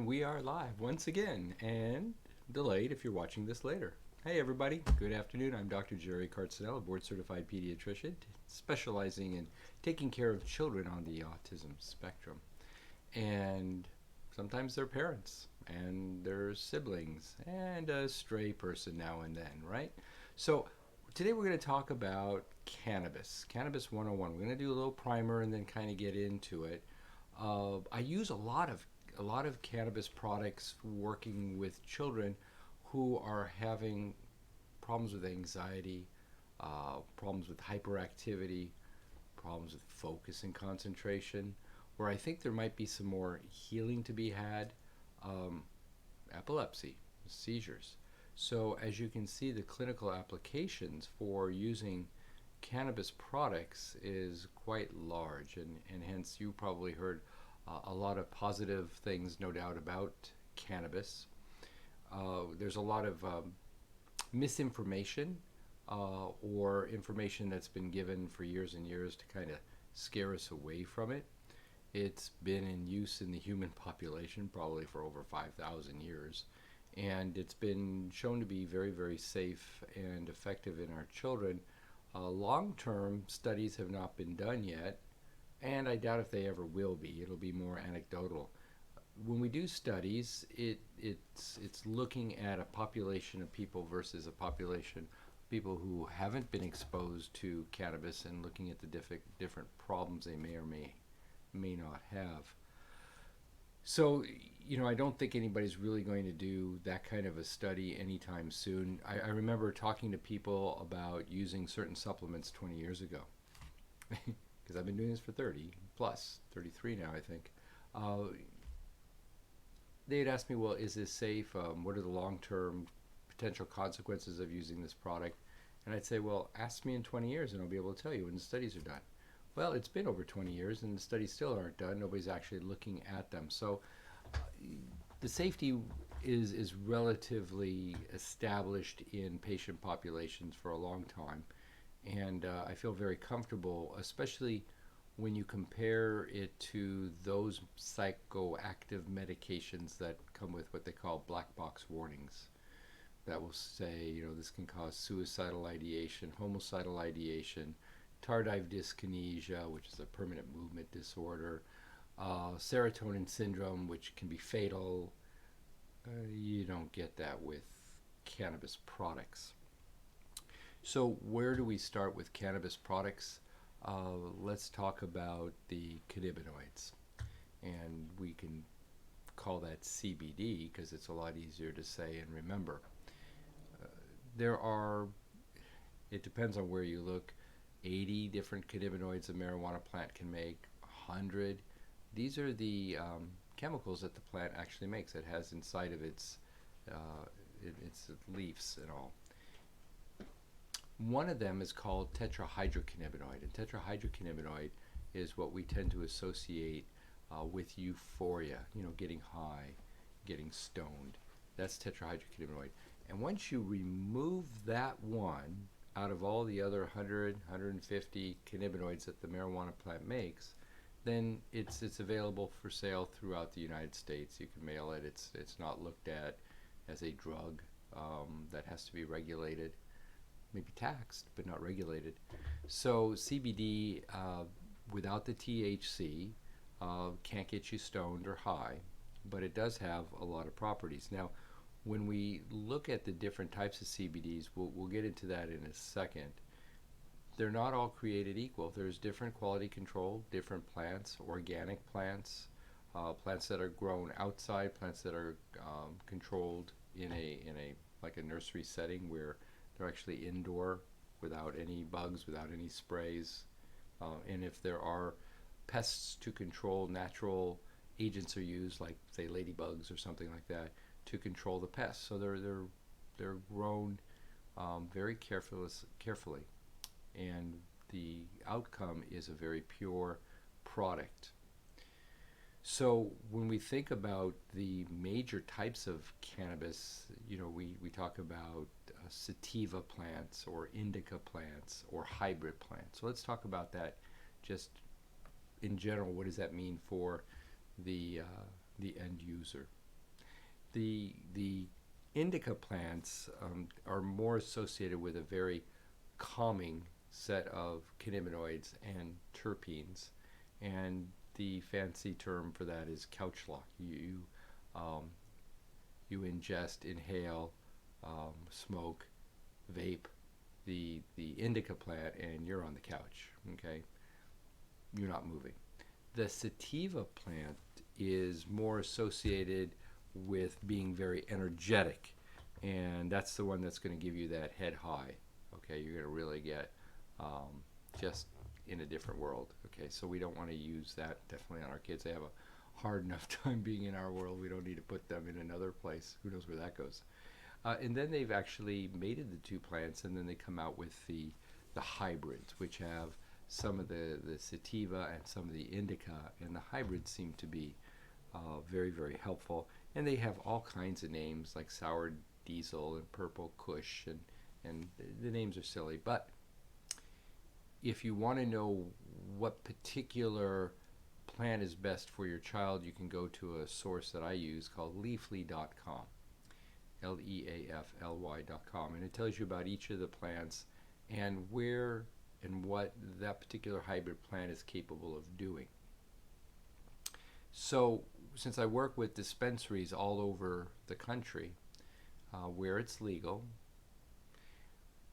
And we are live once again and delayed if you're watching this later. Hey everybody, good afternoon. I'm Dr. Jerry Cartsinell, a board certified pediatrician specializing in taking care of children on the autism spectrum. And sometimes their parents and their siblings and a stray person now and then, right? So today we're going to talk about Cannabis 101. We're going to do a little primer and then kind of get into it. I use a lot of cannabis products working with children who are having problems with anxiety, problems with hyperactivity, problems with focus and concentration, where I think there might be some more healing to be had, epilepsy, seizures. So as you can see, the clinical applications for using cannabis products is quite large, and hence you probably heard a lot of positive things, no doubt, about cannabis. There's a lot of misinformation or information that's been given for years and years to kind of scare us away from it. It's been in use in the human population probably for over 5,000 years, and it's been shown to be very, very safe and effective in our children. Long-term studies have not been done yet, and I doubt if they ever will be. It'll be more anecdotal. When we do studies, it's looking at a population of people versus a population of people who haven't been exposed to cannabis and looking at the different problems they may or may not have. So, I don't think anybody's really going to do that kind of a study anytime soon. I remember talking to people about using certain supplements 20 years ago. Because I've been doing this for 30 plus, 33 now, I think. They'd ask me, well, is this safe? What are the long-term potential consequences of using this product? And I'd say, well, ask me in 20 years and I'll be able to tell you when the studies are done. Well, it's been over 20 years and the studies still aren't done. Nobody's actually looking at them. So the safety is relatively established in patient populations for a long time. And I feel very comfortable, especially when you compare it to those psychoactive medications that come with what they call black box warnings. That will say, this can cause suicidal ideation, homicidal ideation, tardive dyskinesia, which is a permanent movement disorder, serotonin syndrome, which can be fatal. You don't get that with cannabis products. So where do we start with cannabis products? Let's talk about the cannabinoids. And we can call that CBD because it's a lot easier to say and remember. It depends on where you look, 80 different cannabinoids a marijuana plant can make, 100. These are the chemicals that the plant actually makes. It has inside of its leaves and all. One of them is called tetrahydrocannabinoid, and tetrahydrocannabinoid is what we tend to associate with euphoria, getting high, getting stoned. That's tetrahydrocannabinoid. And once you remove that one out of all the other 100, 150 cannabinoids that the marijuana plant makes, then it's available for sale throughout the United States. You can mail it. It's not looked at as a drug that has to be regulated. Maybe taxed, but not regulated. So CBD without the THC can't get you stoned or high, but it does have a lot of properties. Now, when we look at the different types of CBDs, we'll get into that in a second. They're not all created equal. There's different quality control, different plants, organic plants, plants that are grown outside, plants that are controlled in a like a nursery setting where they're actually indoor without any bugs, without any sprays. And if there are pests to control, natural agents are used, like say ladybugs or something like that, to control the pests. So they're grown very carefully, and the outcome is a very pure product. So when we think about the major types of cannabis, we talk about sativa plants or indica plants or hybrid plants. So let's talk about that just in general. What does that mean for the end user? The indica plants are more associated with a very calming set of cannabinoids and terpenes, and the fancy term for that is couch lock. Um, you ingest, inhale, smoke, vape the indica plant, and you're on the couch. Okay, you're not moving. The sativa plant is more associated with being very energetic, and that's the one that's going to give you that head high. Okay, you're going to really get just in a different world. Okay, so we don't want to use that definitely on our kids. They have a hard enough time being in our world. We don't need to put them in another place. Who knows where that goes? And then they've actually mated the two plants, and then they come out with the hybrids, which have some of the sativa and some of the indica, and the hybrids seem to be very, very helpful. And they have all kinds of names like sour diesel and purple kush, and the names are silly. But if you want to know what particular plant is best for your child, you can go to a source that I use called leafly.com, leafly.com, and it tells you about each of the plants and where and what that particular hybrid plant is capable of doing. So since I work with dispensaries all over the country where it's legal,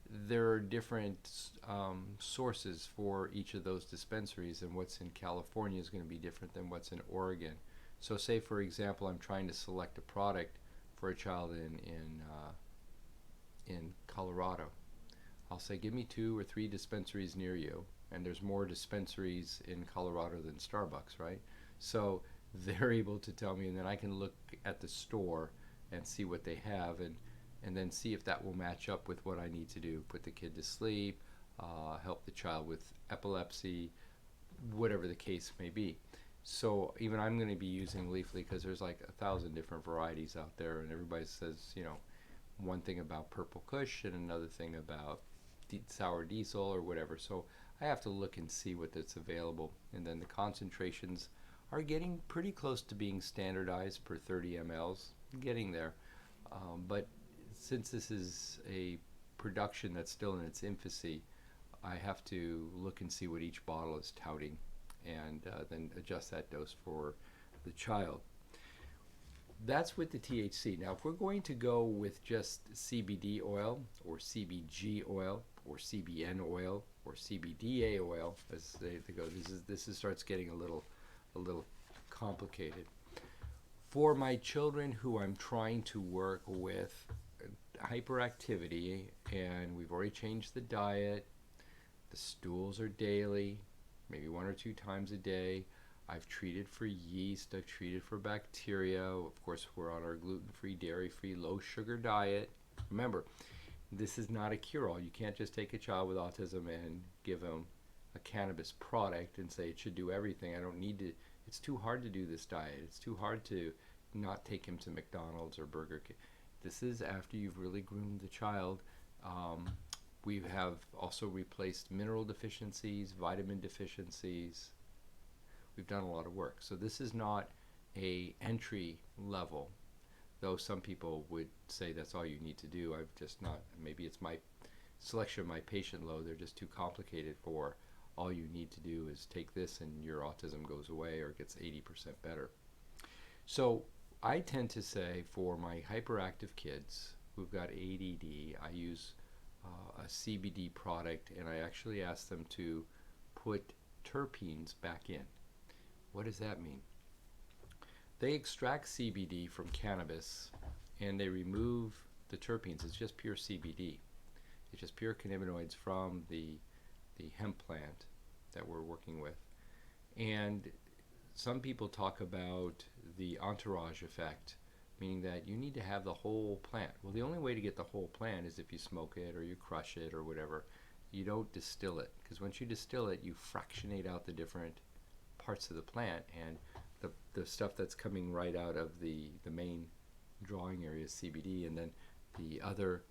there are different sources for each of those dispensaries, and what's in California is going to be different than what's in Oregon. So say, for example, I'm trying to select a product for a child in Colorado. I'll say, give me 2 or 3 dispensaries near you, and there's more dispensaries in Colorado than Starbucks, right? So they're able to tell me, and then I can look at the store and see what they have, and then see if that will match up with what I need to do. Put the kid to sleep, help the child with epilepsy, whatever the case may be. So even I'm going to be using Leafly because there's like 1,000 different varieties out there, and everybody says, one thing about purple kush and another thing about sour diesel or whatever. So I have to look and see what that's available, and then the concentrations are getting pretty close to being standardized per 30 mLs, getting there. But since this is a production that's still in its infancy, I have to look and see what each bottle is touting, and then adjust that dose for the child. That's with the THC. Now, if we're going to go with just CBD oil or CBG oil or CBN oil or CBDA oil, as they go, this starts getting a little complicated. For my children who I'm trying to work with hyperactivity, and we've already changed the diet, the stools are daily, maybe 1 or 2 times a day. I've treated for yeast, I've treated for bacteria. Of course, we're on our gluten-free, dairy-free, low-sugar diet. Remember, this is not a cure-all. You can't just take a child with autism and give them a cannabis product and say it should do everything. I don't need to. It's too hard to do this diet. It's too hard to not take him to McDonald's or Burger King. This is after you've really groomed the child. We have also replaced mineral deficiencies, vitamin deficiencies. We've done a lot of work. So this is not a entry level, though some people would say that's all you need to do. I've just not, maybe it's my selection of my patient load. They're just too complicated for all you need to do is take this and your autism goes away or gets 80% better. So I tend to say for my hyperactive kids who've got ADD, I use a CBD product, and I actually ask them to put terpenes back in. What does that mean? They extract CBD from cannabis and they remove the terpenes. It's just pure CBD. It's just pure cannabinoids from the hemp plant that we're working with. And some people talk about the entourage effect, meaning that you need to have the whole plant. Well, the only way to get the whole plant is if you smoke it or you crush it or whatever. You don't distill it, because once you distill it, you fractionate out the different parts of the plant, and the stuff that's coming right out of the main drawing area is CBD, and then the other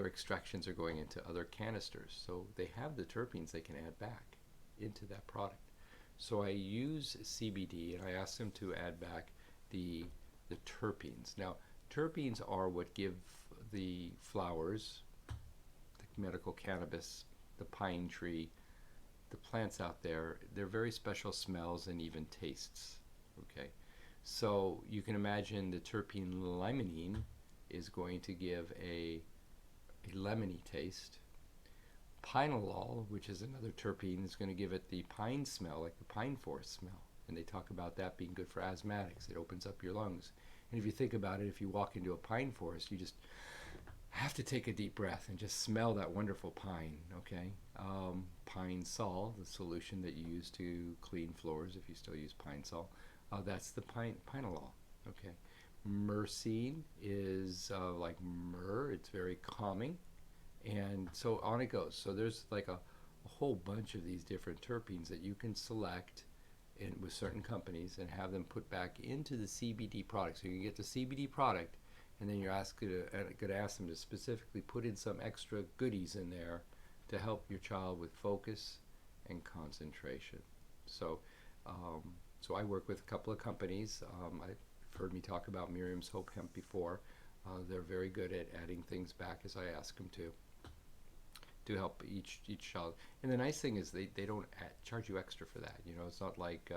extractions are going into other canisters. So they have the terpenes they can add back into that product. So I use CBD, and I ask them to add back the the terpenes. Now, terpenes are what give the flowers, the medical cannabis, the pine tree, the plants out there, they're very special smells and even tastes. Okay, so you can imagine the terpene limonene is going to give a lemony taste. Pinolol, which is another terpene, is going to give it the pine smell, like the pine forest smell. And they talk about that being good for asthmatics. It opens up your lungs. And if you think about it, if you walk into a pine forest, you just have to take a deep breath and just smell that wonderful pine, okay? Pine sol, the solution that you use to clean floors, if you still use pine sol, that's the pinolol, okay? Myrcene is like myrrh, it's very calming, and so on it goes. So there's like a whole bunch of these different terpenes that you can select with certain companies and have them put back into the CBD product. So you can get the CBD product, and then you're going to ask them to specifically put in some extra goodies in there to help your child with focus and concentration. So, so I work with a couple of companies. I've heard me talk about Miriam's Hope Hemp before. They're very good at adding things back as I ask them to help each child. And the nice thing is they don't charge you extra for that. You know, it's not like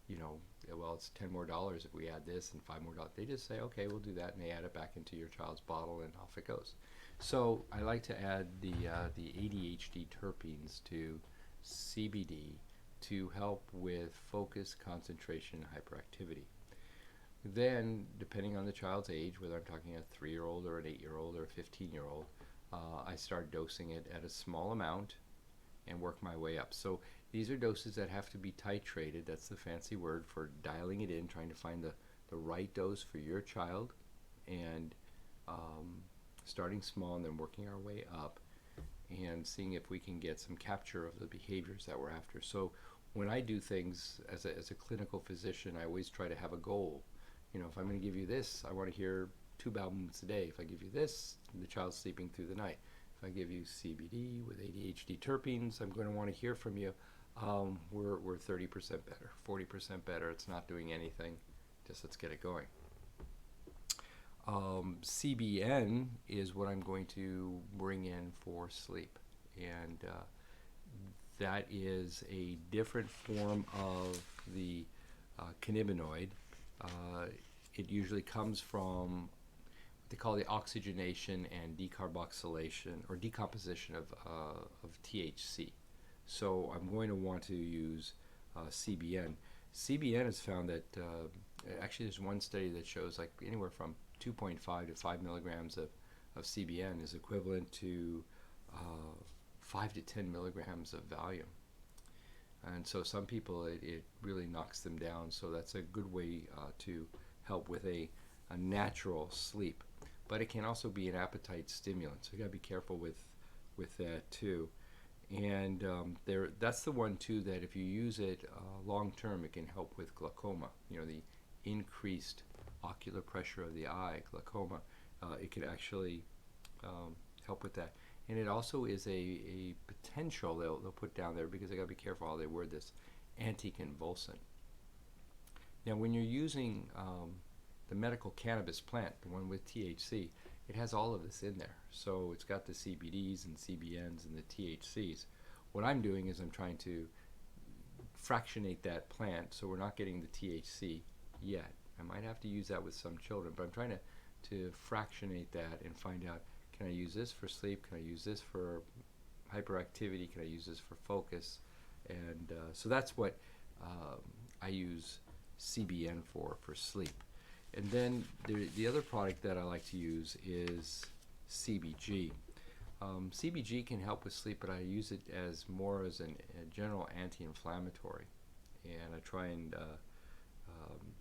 you know, well, it's $10 more if we add this and $5 more. They just say, okay, we'll do that, and they add it back into your child's bottle, and off it goes. So I like to add the ADHD terpenes to CBD to help with focus, concentration, and hyperactivity. Then, depending on the child's age, whether I'm talking a 3-year-old or an 8-year-old or a 15-year-old, I start dosing it at a small amount and work my way up. So these are doses that have to be titrated. That's the fancy word for dialing it in, trying to find the right dose for your child, and starting small and then working our way up and seeing if we can get some capture of the behaviors that we're after. So when I do things as a clinical physician, I always try to have a goal. You know, if I'm going to give you this, I want to hear 2 bowel movements a day. If I give you this, the child's sleeping through the night. If I give you CBD with ADHD terpenes, I'm going to want to hear from you. We're 30% better, 40% better. It's not doing anything. Just let's get it going. CBN is what I'm going to bring in for sleep, and that is a different form of the cannabinoid. It usually comes from what they call the oxygenation and decarboxylation or decomposition of THC. So I'm going to want to use CBN. CBN has found that actually there's one study that shows like anywhere from 2.5 to 5 milligrams of CBN is equivalent to 5 to 10 milligrams of Valium. And so some people, it really knocks them down. So that's a good way to help with a natural sleep. But it can also be an appetite stimulant. So you got to be careful with that too. And that's the one too that if you use it long term, it can help with glaucoma. You know, the increased ocular pressure of the eye, glaucoma. It can actually help with that. And it also is a potential they'll put down there, because I got to be careful how they word this, anticonvulsant. Now, when you're using the medical cannabis plant, the one with THC, it has all of this in there. So it's got the CBDs and CBNs and the THCs. What I'm doing is I'm trying to fractionate that plant, so we're not getting the THC yet. I might have to use that with some children, but I'm trying to fractionate that and find out, can I use this for sleep? Can I use this for hyperactivity? Can I use this for focus? And so that's what I use CBN for sleep. And then the other product that I like to use is CBG. CBG can help with sleep, but I use it as more as a general anti-inflammatory. And I try and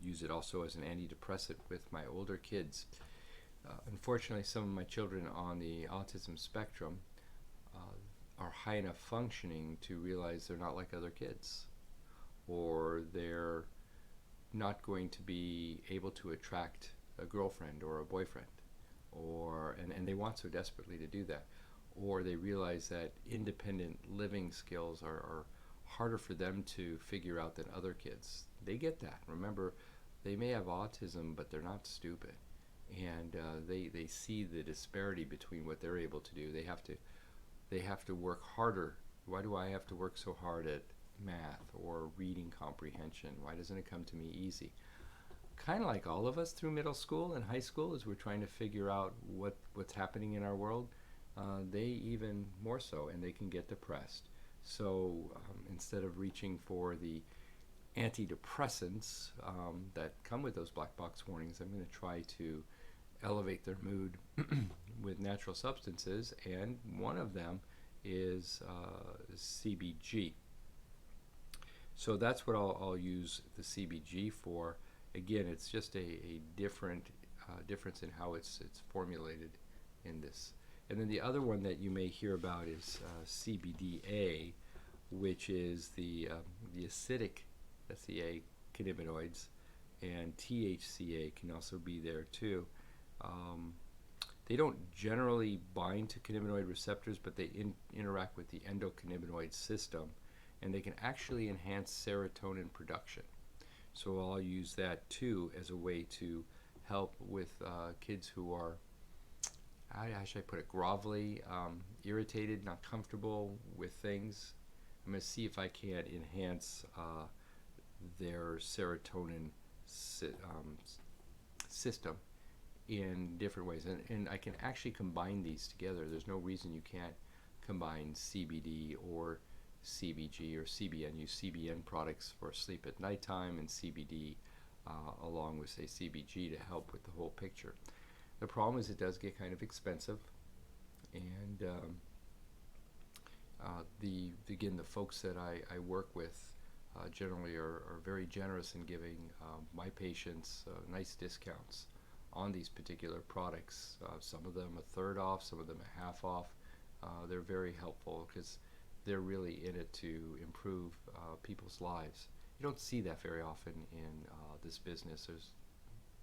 use it also as an antidepressant with my older kids. Unfortunately, some of my children on the autism spectrum are high enough functioning to realize they're not like other kids, or they're not going to be able to attract a girlfriend or a boyfriend, and they want so desperately to do that, or they realize that independent living skills are harder for them to figure out than other kids. They get that. Remember, They may have autism, but they're not stupid, and they see the disparity between what they're able to do. They have to work harder. Why do I have to work so hard at math or reading comprehension? Why doesn't it come to me easy? Kind of like all of us through middle school and high school, as we're trying to figure out what's happening in our world. They even more so, and they can get depressed. So instead of reaching for the antidepressants that come with those black box warnings, I'm going to try to elevate their mood with natural substances, and one of them is CBG. So that's what I'll use the CBG for. Again, it's just a different difference in how it's formulated in this. And then the other one that you may hear about is CBDA, which is the acidic, that's the A, cannabinoids, and THCA can also be there too. They don't generally bind to cannabinoid receptors, but they interact with the endocannabinoid system, and they can actually enhance serotonin production. So I'll use that too as a way to help with kids who are, how should I put it, grovelly, irritated, not comfortable with things. I'm going to see if I can enhance their serotonin system in different ways. And I can actually combine these together. There's no reason you can't combine CBD or CBG or CBN. Use CBN products for sleep at nighttime, and CBD along with, say, CBG to help with the whole picture. The problem is it does get kind of expensive, and the folks that I work with generally are very generous in giving my patients nice discounts on these particular products. Some of them a third off, some of them a half off. They're very helpful because they're really in it to improve people's lives. You don't see that very often in this business.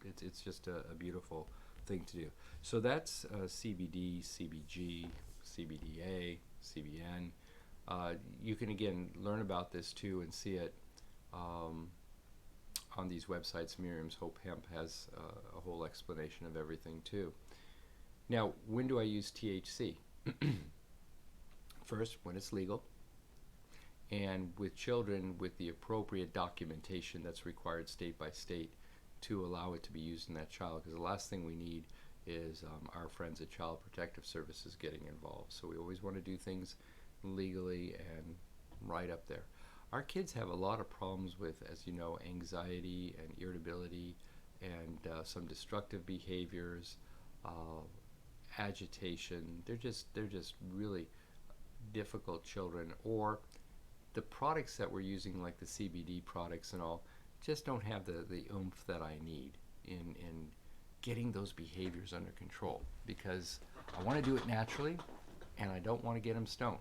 It's just a beautiful thing to do. So that's CBD, CBG, CBDA, CBN. You can again learn about this too and see it on these websites. Miriam's Hope Hemp has a whole explanation of everything too. Now, when do I use THC? First, when it's legal, and with children with the appropriate documentation that's required state by state to allow it to be used in that child, because the last thing we need is our friends at Child Protective Services getting involved. So we always want to do things legally and right up there. Our kids have a lot of problems with, as you know, anxiety and irritability and some destructive behaviors, agitation. They're just really difficult children, or the products that we're using, like the CBD products and all, just don't have the oomph that I need in getting those behaviors under control, because I want to do it naturally and I don't want to get them stoned.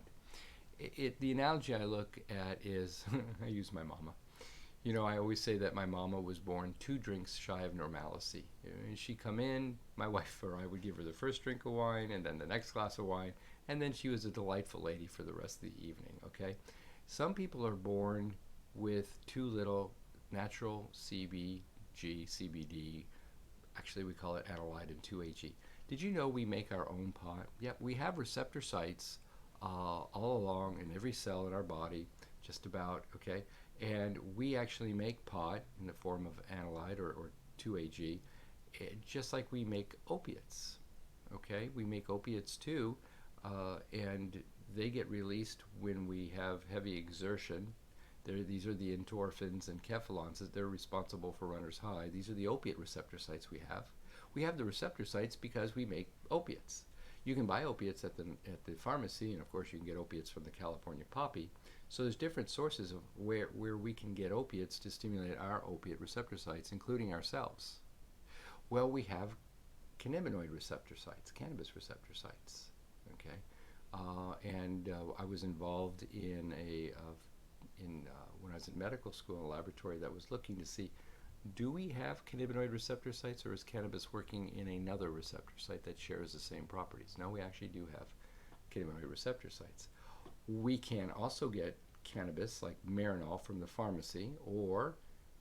The analogy I look at is I use my mama. You know, I always say that my mama was born 2 drinks shy of normalcy. She'd come in, my wife or I would give her the first drink of wine and then the next glass of wine, and then she was a delightful lady for the rest of the evening, okay? Some people are born with too little natural CBG, CBD, actually we call it analyte and 2-AG. Did you know we make our own pot? Yeah, we have receptor sites all along in every cell in our body, just about, okay? And we actually make pot in the form of analyte or 2-AG, just like we make opiates, okay? We make opiates too, and they get released when we have heavy exertion. These are the endorphins and cephalons. They're responsible for runner's high. These are the opiate receptor sites we have. We have the receptor sites because we make opiates. You can buy opiates at the pharmacy, and of course you can get opiates from the California poppy. So there's different sources of where we can get opiates to stimulate our opiate receptor sites, including ourselves. Well, we have cannabinoid receptor sites, cannabis receptor sites, okay? I was involved in when I was in medical school in a laboratory that was looking to see, do we have cannabinoid receptor sites, or is cannabis working in another receptor site that shares the same properties? No, we actually do have cannabinoid receptor sites. We can also get cannabis like Marinol from the pharmacy, or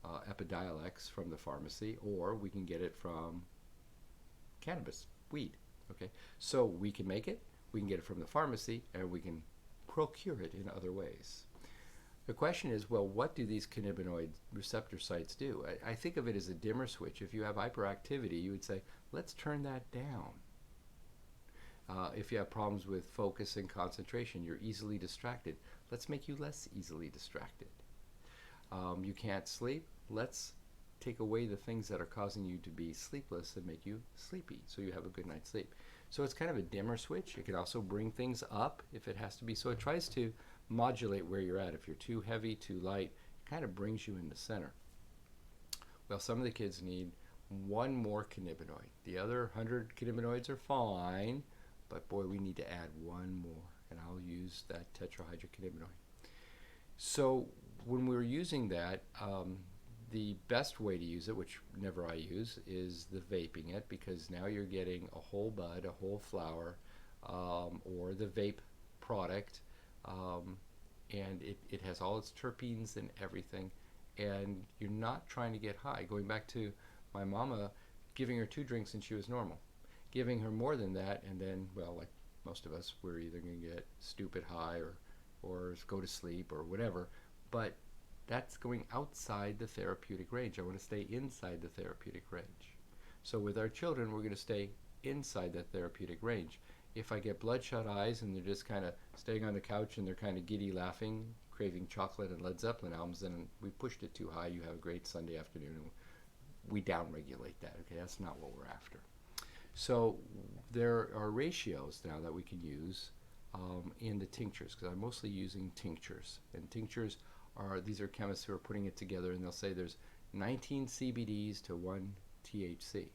Epidiolex from the pharmacy, or we can get it from cannabis, weed. Okay, so we can make it, we can get it from the pharmacy, and we can procure it in other ways. The question is, well, what do these cannabinoid receptor sites do? I think of it as a dimmer switch. If you have hyperactivity, you would say, let's turn that down. If you have problems with focus and concentration, you're easily distracted. Let's make you less easily distracted. You can't sleep. Let's take away the things that are causing you to be sleepless and make you sleepy so you have a good night's sleep. So it's kind of a dimmer switch. It can also bring things up if it has to be. So it tries to modulate where you're at. If you're too heavy, too light, it kind of brings you in the center. Well, some of the kids need one more cannabinoid. The other 100 cannabinoids are fine, but boy, we need to add one more, and I'll use that tetrahydrocannabinoid. So when we're using that, the best way to use it, which never I use, is the vaping it, because now you're getting a whole bud, a whole flower, or the vape product, and it has all its terpenes and everything, and you're not trying to get high. Going back to my mama, giving her 2 drinks and she was normal. Giving her more than that, and then, well, like most of us, we're either going to get stupid high or go to sleep or whatever, but that's going outside the therapeutic range. I want to stay inside the therapeutic range. So with our children, we're going to stay inside that therapeutic range. If I get bloodshot eyes and they're just kind of staying on the couch and they're kind of giddy laughing, craving chocolate and Led Zeppelin albums, then we pushed it too high. You have a great Sunday afternoon, and we downregulate that. Okay, that's not what we're after. So there are ratios now that we can use in the tinctures, because I'm mostly using tinctures. And tinctures these are chemists who are putting it together, and they'll say there's 19 CBDs to 1 THC.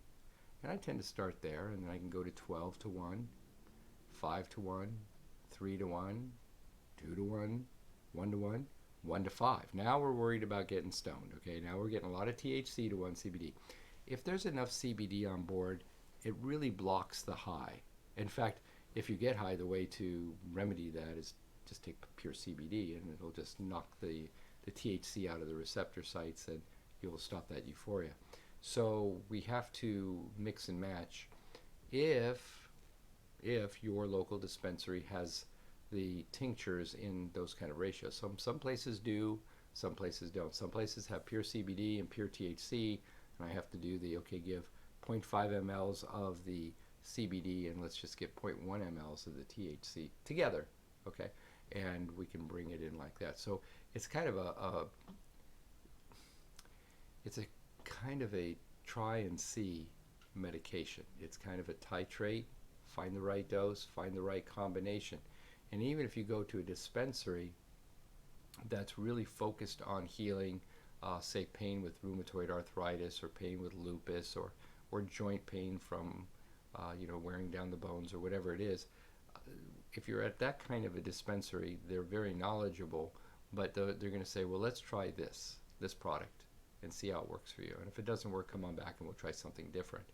And I tend to start there, and then I can go to 12 to 1, 5 to 1, 3 to 1, 2 to 1, 1 to 1, 1 to 5. Now we're worried about getting stoned, okay? Now we're getting a lot of THC to 1 CBD. If there's enough CBD on board, it really blocks the high. In fact, if you get high, the way to remedy that is just take pure CBD, and it'll just knock the THC out of the receptor sites, and you'll stop that euphoria. So we have to mix and match. If your local dispensary has the tinctures in those kind of ratios. Some places do, some places don't. Some places have pure CBD and pure THC, and I have to do the, okay, give 0.5 mLs of the CBD and let's just get 0.1 mLs of the THC together, okay? And we can bring it in like that. So it's kind of it's a kind of a try and see medication. It's kind of a titrate, find the right dose, find the right combination. And even if you go to a dispensary that's really focused on healing, say pain with rheumatoid arthritis or pain with lupus or joint pain from wearing down the bones or whatever it is, if you're at that kind of a dispensary, they're very knowledgeable, but they're going to say, well, let's try this product and see how it works for you. And if it doesn't work, come on back and we'll try something different.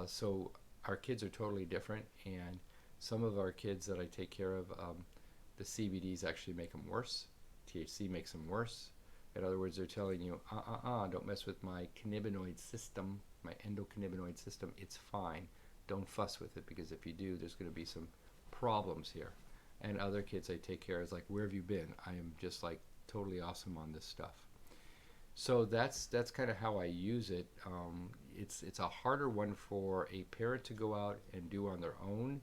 So our kids are totally different, and some of our kids that I take care of, the CBDs actually make them worse. THC makes them worse. In other words, they're telling you, don't mess with my cannabinoid system, my endocannabinoid system. It's fine. Don't fuss with it, because if you do, there's going to be some problems here. And other kids I take care of is like, where have you been? I am just like totally awesome on this stuff. So that's kind of how I use it. It's a harder one for a parent to go out and do on their own,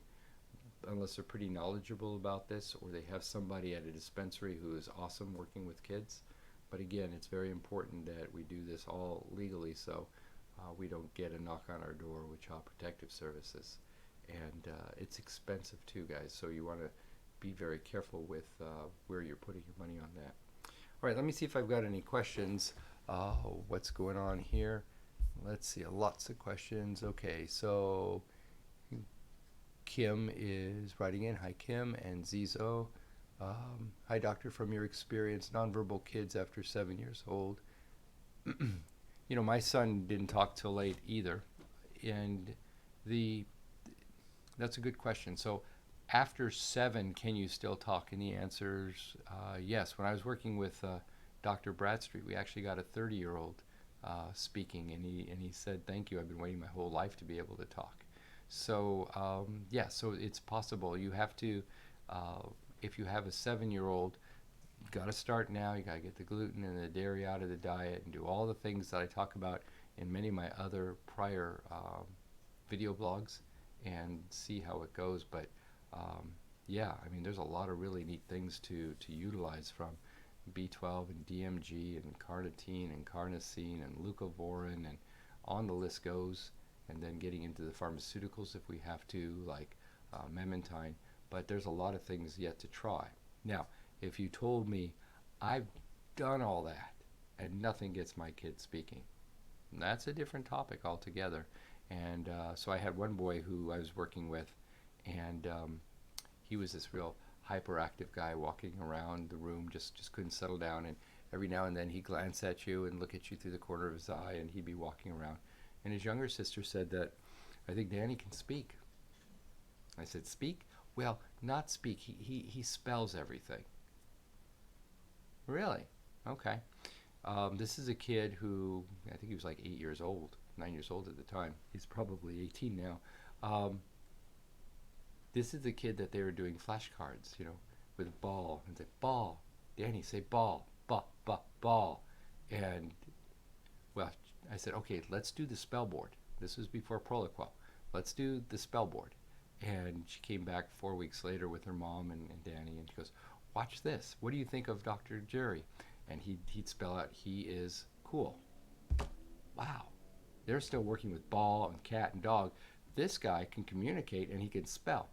unless they're pretty knowledgeable about this, or they have somebody at a dispensary who is awesome working with kids. But again, it's very important that we do this all legally, so we don't get a knock on our door with Child Protective Services. And it's expensive too, guys, so you want to be very careful with where you're putting your money on that. All right, let me see if I've got any questions. What's going on here? Let's see, lots of questions. Okay, so Kim is writing in. Hi, Kim and Zizo. Hi, doctor. From your experience, nonverbal kids after 7 years old. My son didn't talk till late either, and that's a good question. So after 7, can you still talk? And the answer's yes. When I was working with Dr. Bradstreet, we actually got a 30-year-old speaking, and he said, "Thank you. I've been waiting my whole life to be able to talk." So yeah, so it's possible. You have to, if you have a 7-year-old, you got to start now. You got to get the gluten and the dairy out of the diet, and do all the things that I talk about in many of my other prior video blogs, and see how it goes. But yeah, I mean, there's a lot of really neat things to utilize, from B12 and DMG and carnitine and carnosine and leucovorin, and on the list goes. And then getting into the pharmaceuticals if we have to, like memantine. But there's a lot of things yet to try. Now, if you told me I've done all that and nothing gets my kid speaking, that's a different topic altogether. And so I had one boy who I was working with, and he was this real hyperactive guy walking around the room, just couldn't settle down. And every now and then he'd glance at you and look at you through the corner of his eye, and he'd be walking around. And his younger sister said that, "I think Danny can speak." I said, "Speak?" "Well, not speak. He spells everything." "Really?" "Okay." This is a kid who, I think he was like 8 years old, 9 years old at the time. He's probably 18 now. This is the kid that they were doing flashcards, with a ball, and say, "Ball." "Danny, say ball. Ball." And, well, I said, "Okay, let's do the spell board." This was before Proloquo. "Let's do the spell board." And she came back 4 weeks later with her mom and Danny, and she goes, "Watch this. What do you think of Dr. Jerry?" And he'd spell out, "He is cool." Wow. They're still working with ball and cat and dog. This guy can communicate and he can spell.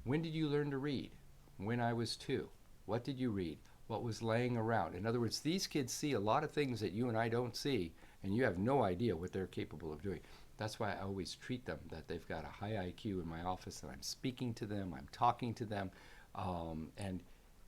"When did you learn to read?" "When I was 2. "What did you read?" "What was laying around." In other words, these kids see a lot of things that you and I don't see, and you have no idea what they're capable of doing. That's why I always treat them that they've got a high IQ in my office, and I'm speaking to them, I'm talking to them, and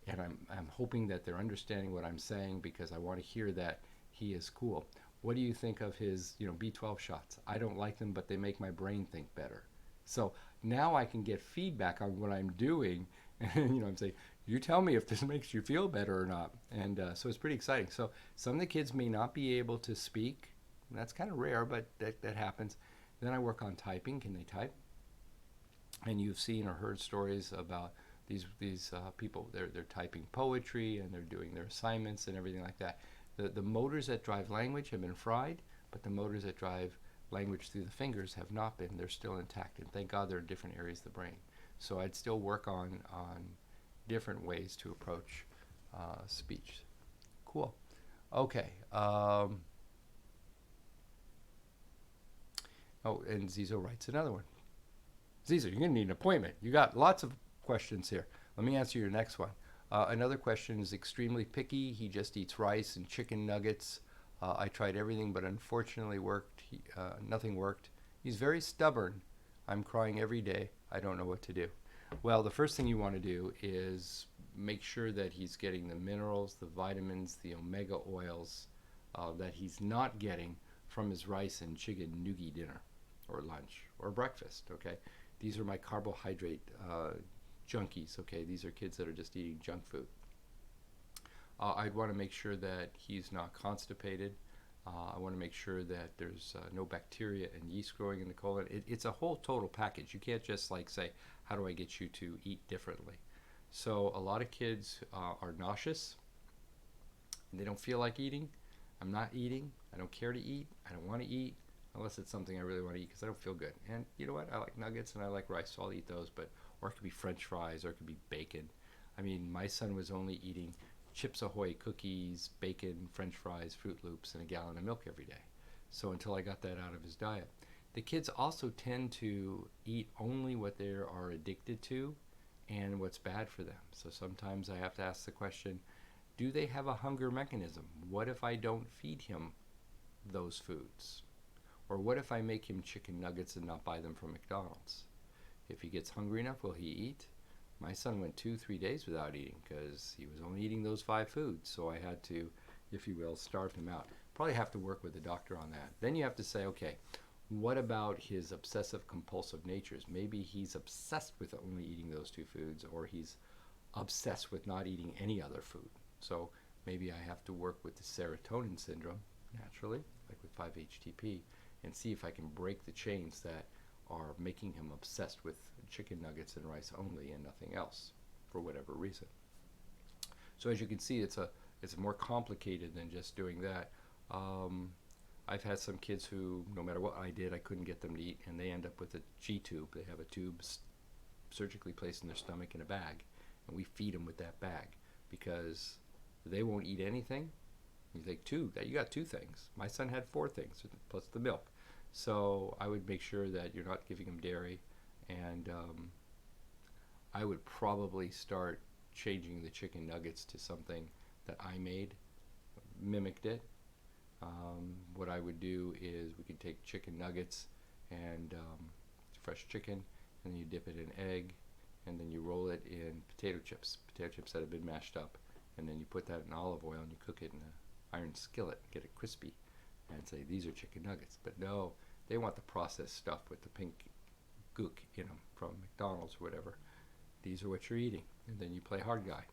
I'm hoping that they're understanding what I'm saying, because I want to hear that he is cool. "What do you think of his B12 shots?" "I don't like them, but they make my brain think better." So now I can get feedback on what I'm doing, and I'm saying, "You tell me if this makes you feel better or not." And so it's pretty exciting. So some of the kids may not be able to speak. That's kind of rare, but that happens. Then I work on typing. Can they type? And you've seen or heard stories about these people. They're typing poetry, and they're doing their assignments and everything like that. The motors that drive language have been fried, but the motors that drive language through the fingers have not been. They're still intact, and thank God they're in different areas of the brain. So I'd still work on different ways to approach speech. Cool. Okay. Oh, and Zizo writes another one. Zizo, you're going to need an appointment. You got lots of questions here. Let me answer your next one. Another question is extremely picky. He just eats rice and chicken nuggets. I tried everything, but unfortunately nothing worked. He's very stubborn. I'm crying every day. I don't know what to do. Well, the first thing you want to do is make sure that he's getting the minerals, the vitamins, the omega oils that he's not getting from his rice and chicken noogie dinner or lunch or breakfast, okay? These are my carbohydrate junkies, okay? These are kids that are just eating junk food. I'd want to make sure that he's not constipated. I want to make sure that there's no bacteria and yeast growing in the colon. It's a whole total package. You can't just say, "How do I get you to eat differently?" So a lot of kids are nauseous. They don't feel like eating. I'm not eating. I don't care to eat. I don't want to eat unless it's something I really want to eat, because I don't feel good. And you know what? I like nuggets and I like rice, so I'll eat those. Or it could be French fries, or it could be bacon. I mean, my son was only eating Chips Ahoy cookies, bacon, French fries, Fruit Loops, and a gallon of milk every day. So until I got that out of his diet. The kids also tend to eat only what they are addicted to and what's bad for them. So sometimes I have to ask the question, do they have a hunger mechanism? What if I don't feed him those foods? Or what if I make him chicken nuggets and not buy them from McDonald's? If he gets hungry enough, will he eat? My son went 2-3 days without eating because he was only eating those 5 foods. So I had to, if you will, starve him out. Probably have to work with the doctor on that. Then you have to say, okay, what about his obsessive compulsive natures? Maybe he's obsessed with only eating those 2 foods, or he's obsessed with not eating any other food. So maybe I have to work with the serotonin syndrome naturally, like with 5-HTP, and see if I can break the chains that are making him obsessed with chicken nuggets and rice only and nothing else for whatever reason. So as you can see, it's more complicated than just doing that. I've had some kids who, no matter what I did, I couldn't get them to eat, and they end up with a G-tube. They have a tube surgically placed in their stomach in a bag, and we feed them with that bag because they won't eat anything. You think you got 2 things. My son had 4 things plus the milk. So I would make sure that you're not giving them dairy, and I would probably start changing the chicken nuggets to something that I made, mimicked it. What I would do is we could take chicken nuggets and fresh chicken, and then you dip it in egg, and then you roll it in potato chips that have been mashed up, and then you put that in olive oil and you cook it in an iron skillet, get it crispy, and say these are chicken nuggets. But no, they want the processed stuff with the pink gook in them from McDonald's or whatever. These are what you're eating, and then you play hard guy.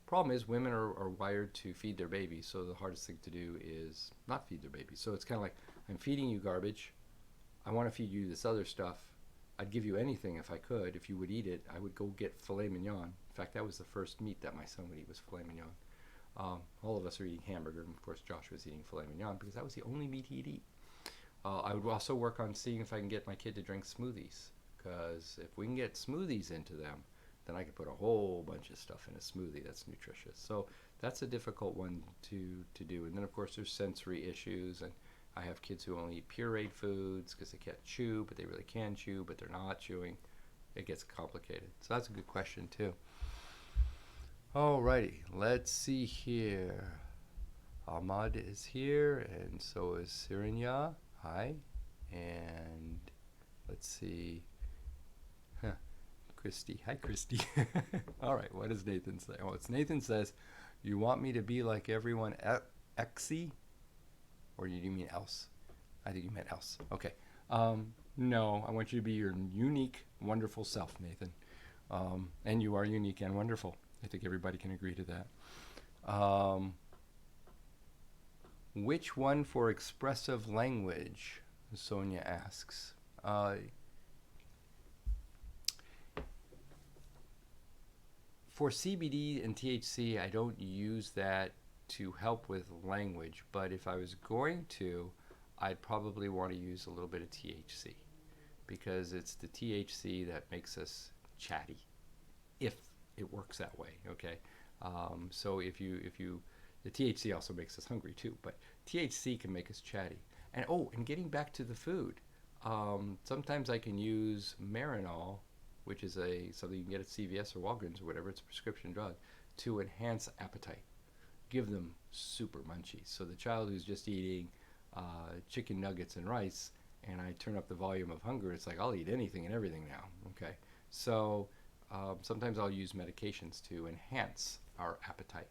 Problem is, women are wired to feed their babies, so the hardest thing to do is not feed their babies. So it's kind of like, I'm feeding you garbage, I want to feed you this other stuff. I'd give you anything if I could. If you would eat it, I would go get filet mignon. In fact, that was the first meat that my son would eat, was filet mignon. All of us are eating hamburger, and of course Josh was eating filet mignon because that was the only meat he'd eat. I would also work on seeing if I can get my kid to drink smoothies, because if we can get smoothies into them, then I could put a whole bunch of stuff in a smoothie that's nutritious. So that's a difficult one to do. And then of course there's sensory issues, and I have kids who only eat pureed foods because they can't chew, but they really can chew, but they're not chewing. It gets complicated. So that's a good question too. Alrighty, let's see here. Ahmad is here, and so is Sirinya. Hi. And let's see. Christy. Hi, Christy. All right, what does Nathan say? Oh, it's Nathan says, you want me to be like everyone exy? Or do you mean else? I think you meant else. Okay. No, I want you to be your unique, wonderful self, Nathan. And you are unique and wonderful. I think everybody can agree to that. Which one for expressive language? Sonia asks. For CBD and THC, I don't use that to help with language, but if I was going to, I'd probably want to use a little bit of THC, because it's the THC that makes us chatty, if it works that way, okay? So if you, the THC also makes us hungry too, but THC can make us chatty. And getting back to the food, sometimes I can use Marinol, which is something you can get at CVS or Walgreens or whatever, it's a prescription drug, to enhance appetite. Give them super munchies. So the child who's just eating chicken nuggets and rice, and I turn up the volume of hunger, it's like, I'll eat anything and everything now, okay? So sometimes I'll use medications to enhance our appetite.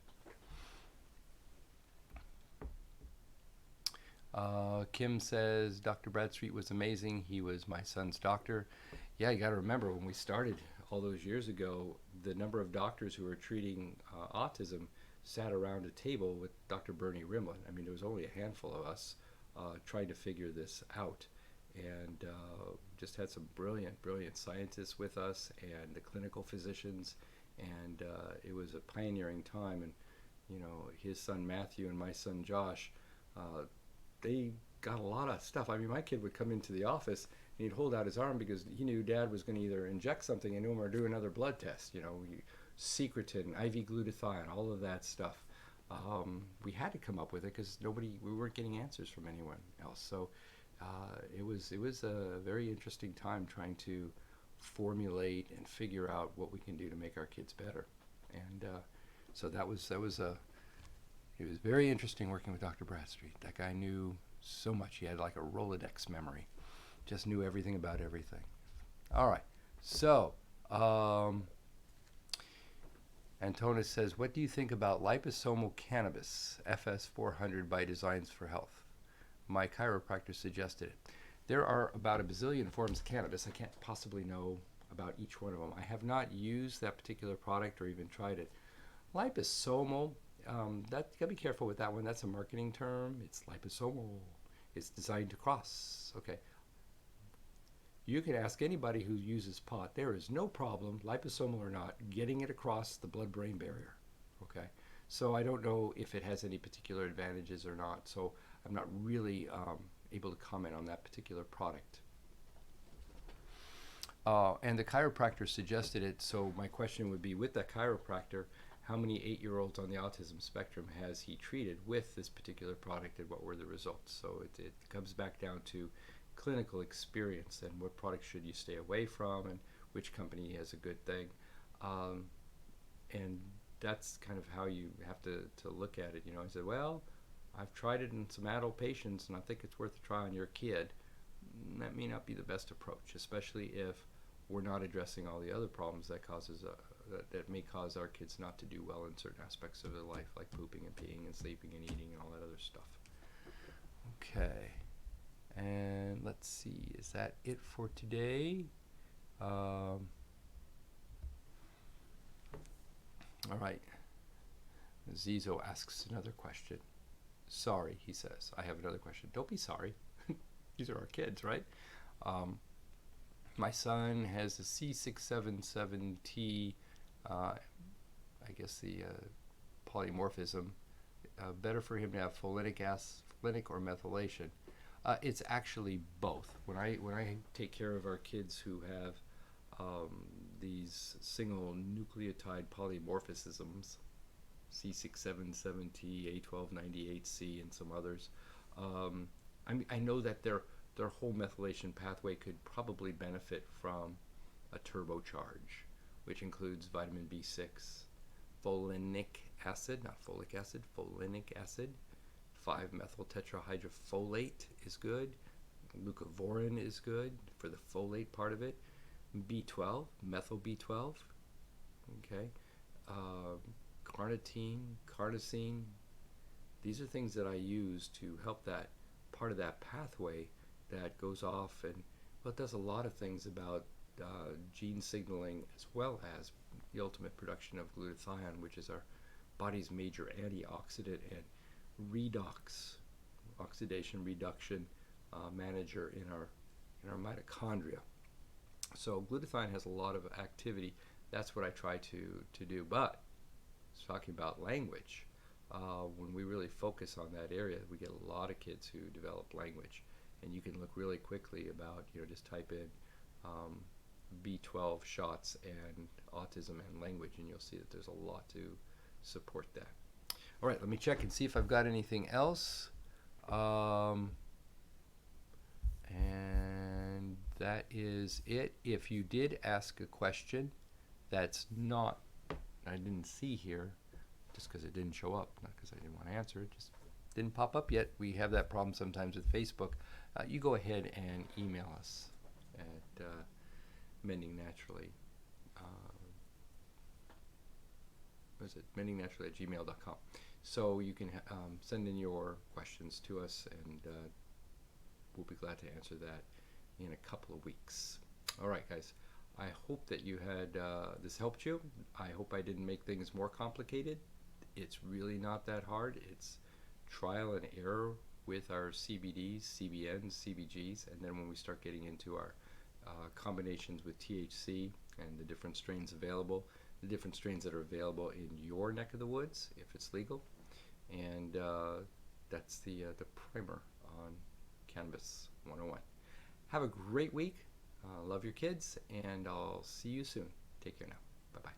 Kim says, Dr. Bradstreet was amazing. He was my son's doctor. Yeah, you got to remember, when we started all those years ago, the number of doctors who were treating autism sat around a table with Dr. Bernie Rimland. I mean, there was only a handful of us trying to figure this out, and just had some brilliant, brilliant scientists with us, and the clinical physicians, and it was a pioneering time. And you know, his son Matthew and my son Josh, they got a lot of stuff. I mean, my kid would come into the office and he'd hold out his arm because he knew Dad was going to either inject something into him or do another blood test. You know, secretin, IV glutathione, all of that stuff. We had to come up with it because we weren't getting answers from anyone else. So it was a very interesting time trying to formulate and figure out what we can do to make our kids better. And so it was very interesting working with Dr. Bradstreet. That guy knew so much. He had like a Rolodex memory. Just knew everything about everything. All right. So, Antona says, what do you think about liposomal cannabis, FS400 by Designs for Health? My chiropractor suggested it. There are about a bazillion forms of cannabis. I can't possibly know about each one of them. I have not used that particular product or even tried it. Liposomal, that you gotta be careful with that one. That's a marketing term. It's liposomal. It's designed to cross. Okay. You can ask anybody who uses pot. There is no problem, liposomal or not, getting it across the blood-brain barrier. Okay. So I don't know if it has any particular advantages or not. So I'm not really able to comment on that particular product. And the chiropractor suggested it. So my question would be, with that chiropractor, how many 8-year-olds on the autism spectrum has he treated with this particular product, and what were the results? So it comes back down to clinical experience and what product should you stay away from and which company has a good thing. And that's kind of how you have to look at it. You know, I said, well, I've tried it in some adult patients and I think it's worth a try on your kid. That may not be the best approach, especially if we're not addressing all the other problems that that may cause our kids not to do well in certain aspects of their life, like pooping and peeing and sleeping and eating and all that other stuff. Okay, and let's see, is that it for today? All right. Zizo asks another question. Sorry, he says. I have another question. Don't be sorry. These are our kids, right? My son has a C677T, I guess the polymorphism. Better for him to have folinic or methylation. It's actually both. When I take care of our kids who have these single nucleotide polymorphisms, C677T, A1298C, and some others, I know that their whole methylation pathway could probably benefit from a turbocharge, which includes vitamin B6, folinic acid, not folic acid, folinic acid, 5-methyl tetrahydrofolate is good, leucovorin is good for the folate part of it, B12, methyl B12, okay, carnitine, carnosine. These are things that I use to help that part of that pathway that goes off, and well, it does a lot of things about gene signaling, as well as the ultimate production of glutathione, which is our body's major antioxidant and redox, oxidation reduction manager in our mitochondria. So glutathione has a lot of activity. That's what I try to do. But talking about language, when we really focus on that area, we get a lot of kids who develop language. And you can look really quickly about, just type in B12 shots and autism and language, and you'll see that there's a lot to support that. All right, let me check and see if I've got anything else. And that is it. If you did ask a question that's not, I didn't see here, just because it didn't show up, not because I didn't want to answer it, just didn't pop up yet. We have that problem sometimes with Facebook. You go ahead and email us at mendingnaturally. What is it? mendingnaturally@gmail.com. So you can send in your questions to us, and we'll be glad to answer that in a couple of weeks. All right, guys. I hope that you had this helped you. I hope I didn't make things more complicated. It's really not that hard. It's trial and error with our CBDs, CBNs, CBGs, and then when we start getting into our combinations with THC and the different strains available, the different strains that are available in your neck of the woods, if it's legal, and that's the primer on Cannabis 101. Have a great week. Love your kids, and I'll see you soon. Take care now. Bye-bye.